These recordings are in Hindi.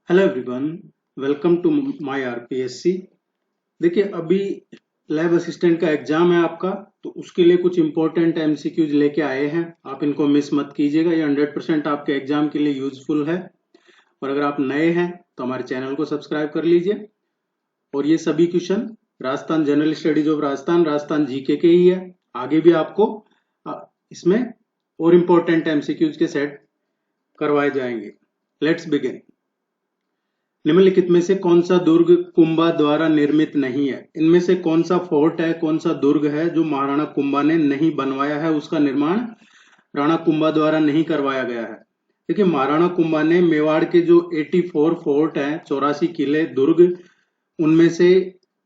Hello everyone, welcome to my RPSC. देखिए, अभी लैब असिस्टेंट का एग्जाम है आपका, तो उसके लिए कुछ इंपॉर्टेंट एमसीक्यूज लेके आए हैं। आप इनको मिस मत कीजिएगा, ये 100% आपके एग्जाम के लिए यूजफुल है। और अगर आप नए हैं तो हमारे चैनल को सब्सक्राइब कर लीजिए। और ये सभी question Rajasthan general studies of Rajasthan GK के ही है। आगे भी आपको इसमें और इम्पोर्टेंट एमसीक्यूज के सेट करवाए जाएंगे। Let's begin. निम्नलिखित में से कौन सा दुर्ग कुंभा द्वारा निर्मित नहीं है? इनमें से कौन सा फोर्ट है, कौन सा दुर्ग है जो महाराणा कुंभा ने नहीं बनवाया है, उसका निर्माण राणा कुंभा द्वारा नहीं करवाया गया है? देखिए, महाराणा कुंभा ने मेवाड़ के जो 84 फोर्ट हैं, 84 किले दुर्ग, उनमें से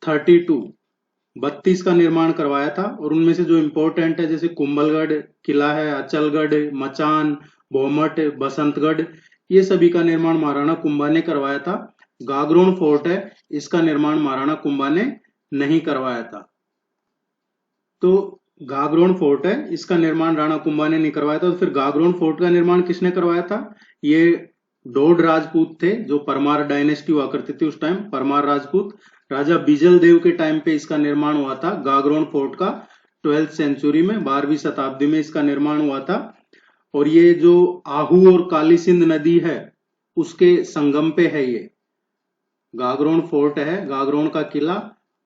32 का निर्माण करवाया था। और उनमें से जो इम्पोर्टेंट है, जैसे कुंभलगढ़ किला है, अचलगढ़, मचान, बोमट, बसंतगढ़, ये सभी का निर्माण महाराणा कुंभा ने करवाया था। गागरोन फोर्ट है, इसका निर्माण महाराणा कुंभा ने नहीं करवाया था। तो गागरोन फोर्ट है, इसका निर्माण राणा कुंभा ने नहीं करवाया था। तो फिर गागरोन फोर्ट का निर्माण किसने करवाया था? ये डोड राजपूत थे, जो परमार डायनेस्टी हुआ करती थी उस टाइम, परमार राजपूत। राजा बिजल देव के टाइम पे इसका निर्माण हुआ था गागरोन फोर्ट का। 12th सेंचुरी में, 12वीं शताब्दी में इसका निर्माण हुआ था। और ये जो आहू और काली सिंध नदी है, उसके संगम पे है ये गागरोन फोर्ट है। गागरोन का किला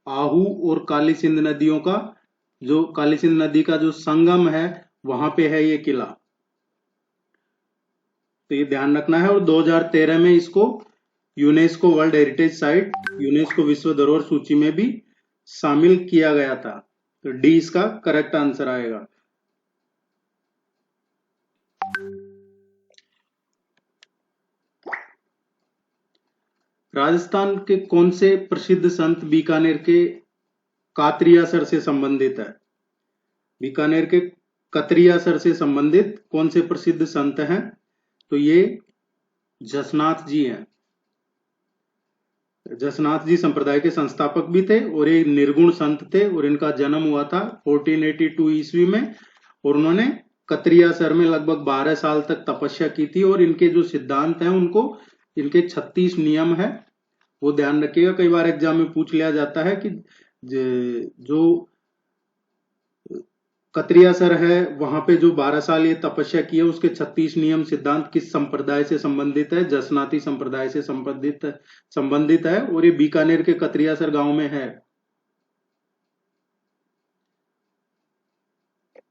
आहू और काली सिंध नदियों का, जो काली सिंध नदी का जो संगम है, वहां पे है ये किला। तो ये ध्यान रखना है। और 2013 में इसको UNESCO world heritage site, UNESCO विश्व धरोहर सूची में भी शामिल किया गया था। तो डी इसका करेक्ट आंसर आएगा। राजस्थान के कौन से प्रसिद्ध संत बीकानेर के कातरियासर से संबंधित है? बीकानेर के कतरियासर से संबंधित कौन से प्रसिद्ध संत हैं? तो ये जसनाथ जी हैं। जसनाथ जी संप्रदाय के संस्थापक भी थे और एक निर्गुण संत थे। और इनका जन्म हुआ था 1482 ईस्वी में। और उन्होंने कतरियासर में लगभग 12 साल तक तपस्या की थी। और इनके जो सिद्धांत हैं, उनको इनके 36 नियम है, वो ध्यान रखिएगा। कई बार एग्जाम में पूछ लिया जाता है कि जो कतरियासर है, वहां पे जो 12 साल ये तपस्या की है, उसके 36 नियम सिद्धांत किस संप्रदाय से संबंधित है? जसनाती संप्रदाय से संबंधित है। और ये बीकानेर के कतरियासर गांव में है।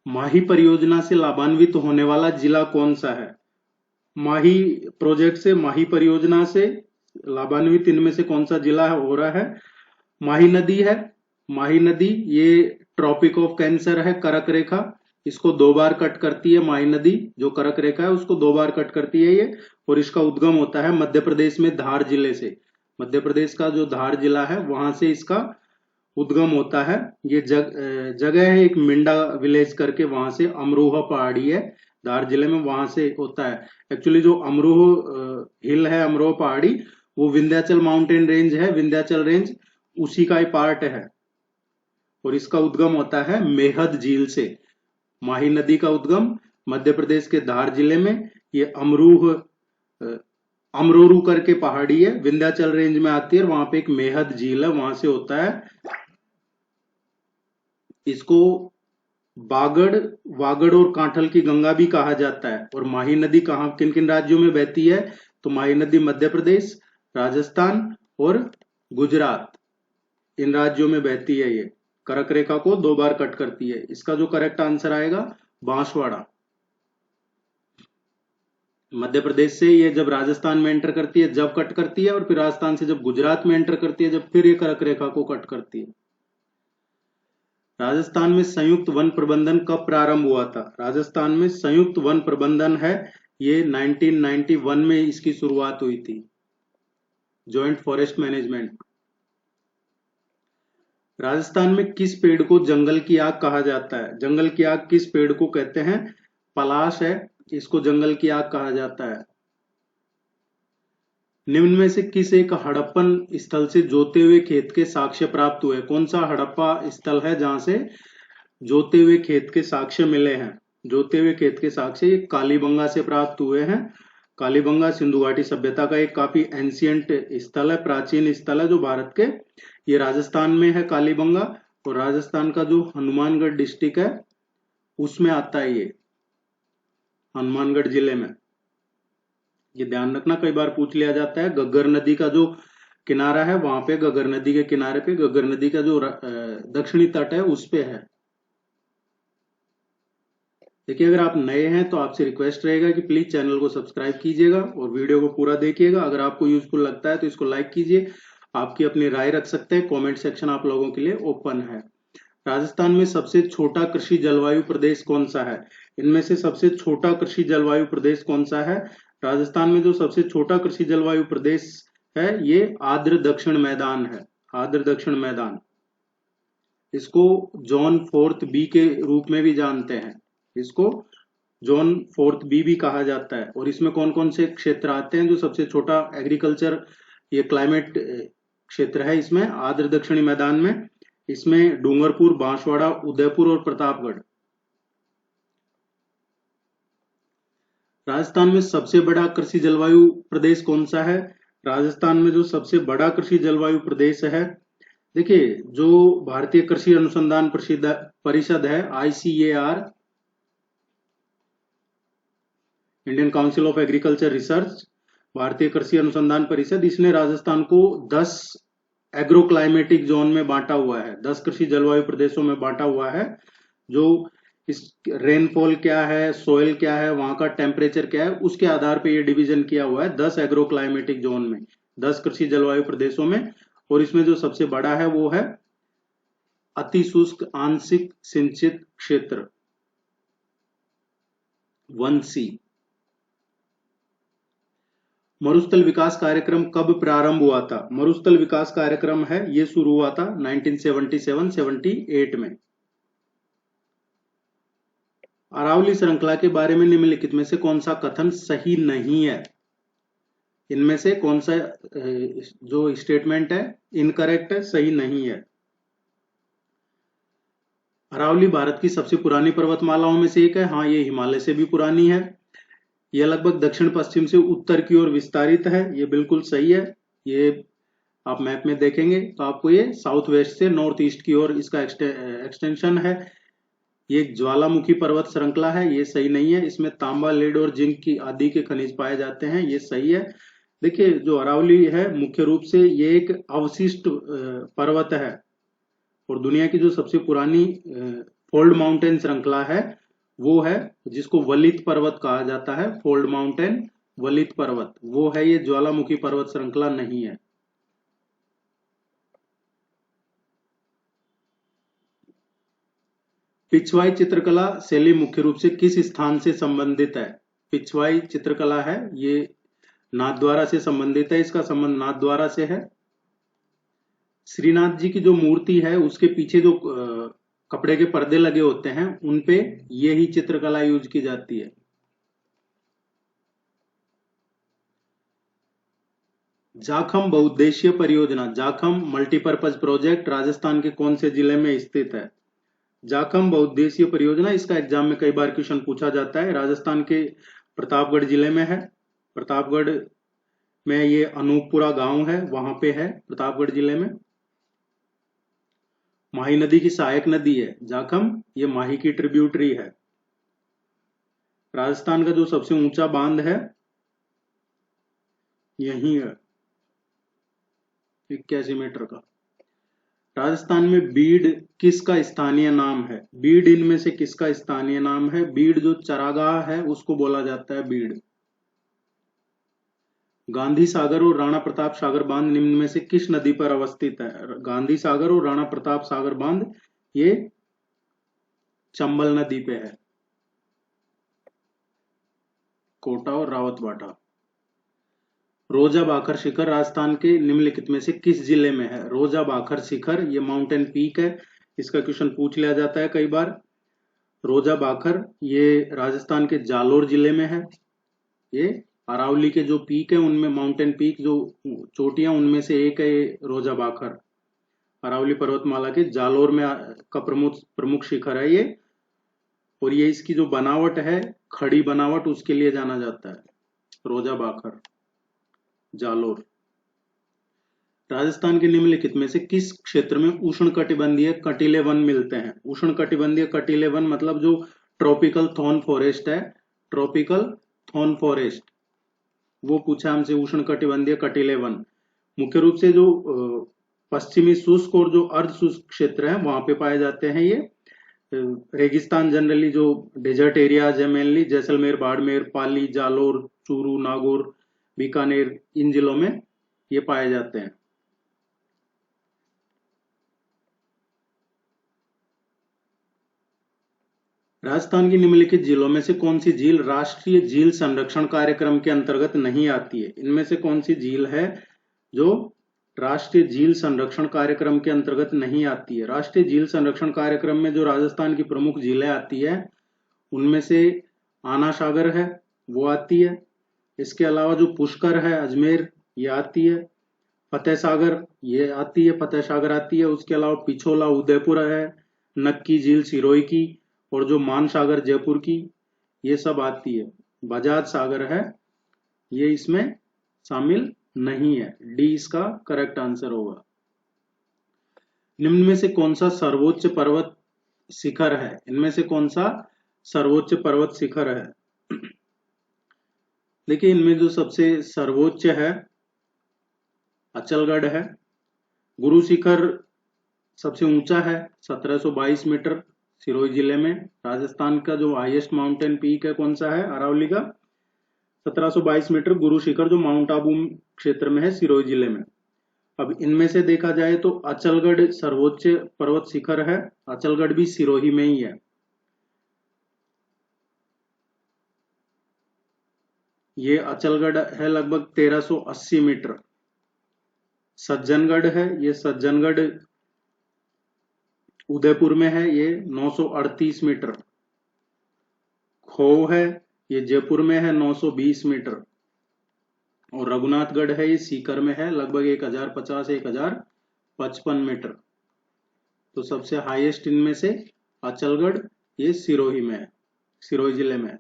माही परियोजना से लाभान्वित होने वाला जिला कौन सा है? माही प्रोजेक्ट से, माही परियोजना से लाभान्वित इनमें से कौन सा जिला हो रहा है? माही नदी है। माही नदी ये ट्रॉपिक ऑफ कैंसर है, कर्क रेखा, इसको 2 बार कट करती है। माही नदी जो कर्क रेखा है, उसको 2 बार कट करती है ये। और इसका उद्गम होता है मध्य प्रदेश में धार जिले से। मध्य प्रदेश का जो धार जिला है, वहां से इसका उद्गम होता है। ये जगह है एक मिंडा विलेज करके, वहां से अमरोहा पहाड़ी है धार जिले में, वहां से होता है। एक्चुअली जो अमरोह हिल है, अमरोहा पहाड़ी, वो विंध्याचल माउंटेन रेंज है, विंध्याचल रेंज, उसी का ही पार्ट है। और इसका उद्गम होता है मेहद झील से। माही नदी का उद्गम मध्य प्रदेश के धार जिले में, ये अमरोरू करके पहाड़ी है, विंध्याचल रेंज में आती है। और वहां पे एक मेहद झील है, वहां से होता है। इसको वागड़ और कांठल की गंगा भी कहा जाता है। और माही नदी कहाँ, किन किन राज्यों में बहती है? तो माही नदी मध्य प्रदेश, राजस्थान और गुजरात, इन राज्यों में बहती है। ये कर्क रेखा को 2 बार कट करती है। इसका जो करेक्ट आंसर आएगा, बांसवाड़ा। मध्य प्रदेश से ये जब राजस्थान में एंटर करती है, जब कट करती है, और फिर राजस्थान से जब गुजरात में एंटर करती है, जब फिर ये कर्क रेखा को कट करती है। राजस्थान में संयुक्त वन प्रबंधन कब प्रारंभ हुआ था? राजस्थान में संयुक्त वन प्रबंधन है, ये 1991 में इसकी शुरुआत हुई थी, जॉइंट फॉरेस्ट मैनेजमेंट। राजस्थान में किस पेड़ को जंगल की आग कहा जाता है? जंगल की आग किस पेड़ को कहते हैं? पलाश है, इसको जंगल की आग कहा जाता है। निम्न में से किस एक हड़प्पन स्थल से जोते हुए खेत के साक्ष्य प्राप्त हुए? कौन सा हड़प्पा स्थल है जहां से जोते हुए खेत के साक्ष्य मिले हैं? जोते हुए खेत के साक्ष्य ये कालीबंगा से प्राप्त हुए हैं। कालीबंगा सिंधु घाटी सभ्यता का एक काफी एंशियंट स्थल है, प्राचीन स्थल है जो भारत के, ये राजस्थान में है कालीबंगा, और राजस्थान का जो हनुमानगढ़ डिस्ट्रिक्ट है उसमें आता है ये, हनुमानगढ़ जिले में। ये ध्यान रखना, कई बार पूछ लिया जाता है। घग्गर नदी का जो किनारा है वहां पे, घग्गर नदी के किनारे पे, घग्गर नदी का जो दक्षिणी तट है उस पे है। देखिए, अगर आप नए हैं तो आपसे रिक्वेस्ट रहेगा कि प्लीज चैनल को सब्सक्राइब कीजिएगा और वीडियो को पूरा देखिएगा। अगर आपको यूजफुल लगता है तो इसको लाइक कीजिए। आपकी अपनी राय रख सकते हैं, कमेंट सेक्शन आप लोगों के लिए ओपन है। राजस्थान में सबसे छोटा कृषि जलवायु प्रदेश कौन सा है? इनमें से सबसे छोटा कृषि जलवायु प्रदेश कौन सा है? राजस्थान में जो सबसे छोटा कृषि जलवायु प्रदेश है ये आर्द्र दक्षिण मैदान है, आर्द्र दक्षिण मैदान। इसको जोन 4 बी के रूप में भी जानते हैं, इसको जोन 4 बी भी कहा जाता है। और इसमें कौन कौन से क्षेत्र आते हैं? जो सबसे छोटा एग्रीकल्चर, ये क्लाइमेट क्षेत्र है इसमें, आर्द्र दक्षिणी मैदान में। इसमें डूंगरपुर, बांसवाड़ा, उदयपुर और प्रतापगढ़। राजस्थान में सबसे बड़ा कृषि जलवायु प्रदेश कौन सा है? राजस्थान में जो सबसे बड़ा कृषि जलवायु प्रदेश है, देखिए, जो भारतीय कृषि अनुसंधान परिषद है, ICAR, Indian council of agriculture research, भारतीय कृषि अनुसंधान परिषद, इसने राजस्थान को 10 एग्रो क्लाइमेटिक जोन में बांटा हुआ है, 10 कृषि जलवायु प्रदेशों में बांटा हुआ है। जो इस रेनफॉल क्या है, सोयल क्या है, वहां का टेम्परेचर क्या है, उसके आधार पर यह डिवीजन किया हुआ है 10 एग्रो क्लाइमेटिक जोन में, 10 कृषि जलवायु प्रदेशों में। और इसमें जो सबसे बड़ा है वो है अति शुष्क आंशिक सिंचित क्षेत्र, 1C। मरुस्थल विकास कार्यक्रम कब प्रारंभ हुआ था? मरुस्थल विकास कार्यक्रम है ये शुरू हुआ था 1977-78 में। अरावली श्रृंखला के बारे में निम्नलिखित में से कौन सा कथन सही नहीं है? इनमें से कौन सा जो स्टेटमेंट है इनकरेक्ट है, सही नहीं है? अरावली भारत की सबसे पुरानी पर्वतमालाओं में से एक है। हाँ, ये हिमालय से भी पुरानी है। यह लगभग दक्षिण पश्चिम से उत्तर की ओर विस्तारित है, ये बिल्कुल सही है। ये आप मैप में देखेंगे तो आपको ये साउथ वेस्ट से नॉर्थ ईस्ट की ओर इसका एक्सटेंशन है। ये एक ज्वालामुखी पर्वत श्रृंखला है, ये सही नहीं है। इसमें तांबा, लेड और जिंक की आदि के खनिज पाए जाते हैं, ये सही है। देखिए, जो अरावली है मुख्य रूप से ये एक अवशिष्ट पर्वत है, और दुनिया की जो सबसे पुरानी फोल्ड माउंटेन श्रृंखला है वो है, जिसको वलित पर्वत कहा जाता है, फोल्ड माउंटेन वलित पर्वत, वो है। ये ज्वालामुखी पर्वत श्रृंखला नहीं है। पिछवाई चित्रकला शैली मुख्य रूप से किस स्थान से संबंधित है? पिछवाई चित्रकला है ये नाथद्वारा से संबंधित है, इसका संबंध नाथद्वारा से है। श्रीनाथ जी की जो मूर्ति है उसके पीछे जो कपड़े के पर्दे लगे होते हैं उनपे ये ही चित्रकला यूज की जाती है। जाखम बहुउद्देशीय परियोजना, जाखम मल्टीपर्पज प्रोजेक्ट राजस्थान के कौन से जिले में स्थित है? जाखम बहुउद्देशीय परियोजना, इसका एग्जाम में कई बार क्वेश्चन पूछा जाता है, राजस्थान के प्रतापगढ़ जिले में है। प्रतापगढ़ में ये अनूपपुरा गांव है, वहां पे है प्रतापगढ़ जिले में। माही नदी की सहायक नदी है जाखम, ये माही की ट्रिब्यूटरी है। राजस्थान का जो सबसे ऊंचा बांध है यही है, 81 मीटर का। राजस्थान में बीड किसका स्थानीय नाम है? बीड इनमें से किसका स्थानीय नाम है? बीड जो चरागाह है उसको बोला जाता है बीड। गांधी सागर और राणा प्रताप सागर बांध निम्न में से किस नदी पर अवस्थित है? गांधी सागर और राणा प्रताप सागर बांध ये चंबल नदी पे है। कोटा और रावतबाटा। रोजा भाखर शिखर राजस्थान के निम्नलिखित में से किस जिले में है? रोजा भाखर शिखर ये माउंटेन पीक है, इसका क्वेश्चन पूछ लिया जाता है कई बार। रोजा भाखर ये राजस्थान के जालोर जिले में है। ये अरावली के जो पीक है उनमें, माउंटेन पीक जो चोटियां उनमें से एक है ये रोजा भाखर, अरावली पर्वतमाला के जालोर में का प्रमुख शिखर है ये। और ये इसकी जो बनावट है, खड़ी बनावट, उसके लिए जाना जाता है। रोजा बाखर, जालोर। राजस्थान के निम्नलिखित में से किस क्षेत्र में उष्णकटिबंधीय कटीले वन मिलते हैं? उष्णकटिबंधीय कटीले वन मतलब जो ट्रॉपिकल थॉर्न फॉरेस्ट है, ट्रॉपिकल थॉर्न फॉरेस्ट, वो पूछा हमसे, उष्णकटिबंधीय कटीले वन। मुख्य रूप से जो पश्चिमी शुष्क और जो अर्ध शुष्क क्षेत्र है वहां पे पाए जाते हैं ये। रेगिस्तान जनरली जो डेजर्ट एरियाज है मेनली जैसलमेर, बाड़मेर, पाली, जालोर, चूरू, नागौर, बीकानेर, इन जिलों में ये पाए जाते हैं। राजस्थान की निम्नलिखित झीलों में से कौन सी झील राष्ट्रीय झील संरक्षण कार्यक्रम के अंतर्गत नहीं आती है? इनमें से कौन सी झील है जो राष्ट्रीय झील संरक्षण कार्यक्रम के अंतर्गत नहीं आती है? राष्ट्रीय झील संरक्षण कार्यक्रम में जो राजस्थान की प्रमुख झीलें आती है उनमें से आना सागर है, वो आती है। इसके अलावा जो पुष्कर है अजमेर, ये आती है। फतेह सागर ये आती है, फतेह सागर आती है। उसके अलावा पिछोला उदयपुर है, नक्की झील सिरोही की, और जो मान सागर जयपुर की, ये सब आती है। बजाज सागर है, ये इसमें शामिल नहीं है। डी इसका करेक्ट आंसर होगा। निम्न में से कौन सा सर्वोच्च पर्वत शिखर है? इनमें से कौन सा सर्वोच्च पर्वत शिखर है? देखिए, इनमें जो सबसे सर्वोच्च है अचलगढ़ है। गुरु शिखर सबसे ऊंचा है 1722 मीटर, सिरोही जिले में। राजस्थान का जो हाईएस्ट माउंटेन पीक है कौन सा है? अरावली का 1722 मीटर गुरु शिखर, जो माउंट आबू क्षेत्र में है, सिरोही जिले में। अब इनमें से देखा जाए तो अचलगढ़ सर्वोच्च पर्वत शिखर है। अचलगढ़ भी सिरोही में ही है। ये अचलगढ़ है लगभग 1380 मीटर। सज्जनगढ़ है, ये सज्जनगढ़ उदयपुर में है, ये 938 मीटर। खोह है, ये जयपुर में है, 920 मीटर। और रघुनाथगढ़ है, ये सीकर में है, लगभग 1050 1055 मीटर। तो सबसे हाईएस्ट इनमें से अचलगढ़, ये सिरोही में है, सिरोही जिले में है।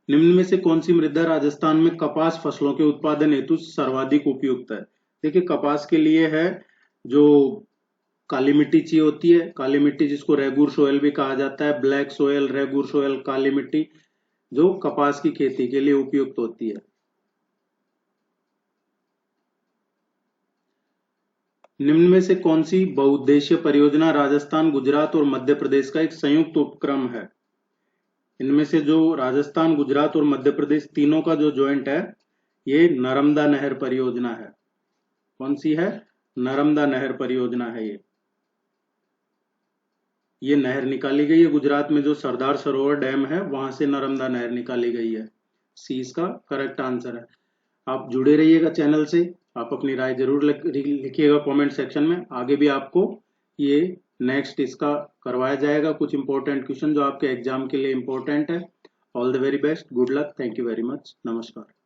निम्न में से कौन सी मृदा राजस्थान में कपास फसलों के उत्पादन हेतु सर्वाधिक उपयुक्त है? देखिए, कपास के लिए है जो काली मिट्टी चाहिए होती है, काली मिट्टी जिसको रेगुर सोयल भी कहा जाता है, ब्लैक सोयल, रेगुर सोयल, काली मिट्टी, जो कपास की खेती के लिए उपयुक्त होती है। निम्न में से कौन सी बहुउद्देशीय परियोजना राजस्थान, गुजरात और मध्य प्रदेश का एक संयुक्त उपक्रम है? इनमें से जो राजस्थान, गुजरात और मध्य प्रदेश तीनों का जो ज्वाइंट है, ये नर्मदा नहर परियोजना है। कौन सी है? नर्मदा नहर परियोजना है। ये नहर निकाली गई है गुजरात में, जो सरदार सरोवर डैम है वहां से नर्मदा नहर निकाली गई है। सी इसका करेक्ट आंसर है। आप जुड़े रहिएगा चैनल से, आप अपनी राय जरूर लिखिएगा कमेंट सेक्शन में। आगे भी आपको ये नेक्स्ट इसका करवाया जाएगा, कुछ इंपॉर्टेंट क्वेश्चन जो आपके एग्जाम के लिए इंपॉर्टेंट है। All the very best, good luck, thank you very much, नमस्कार।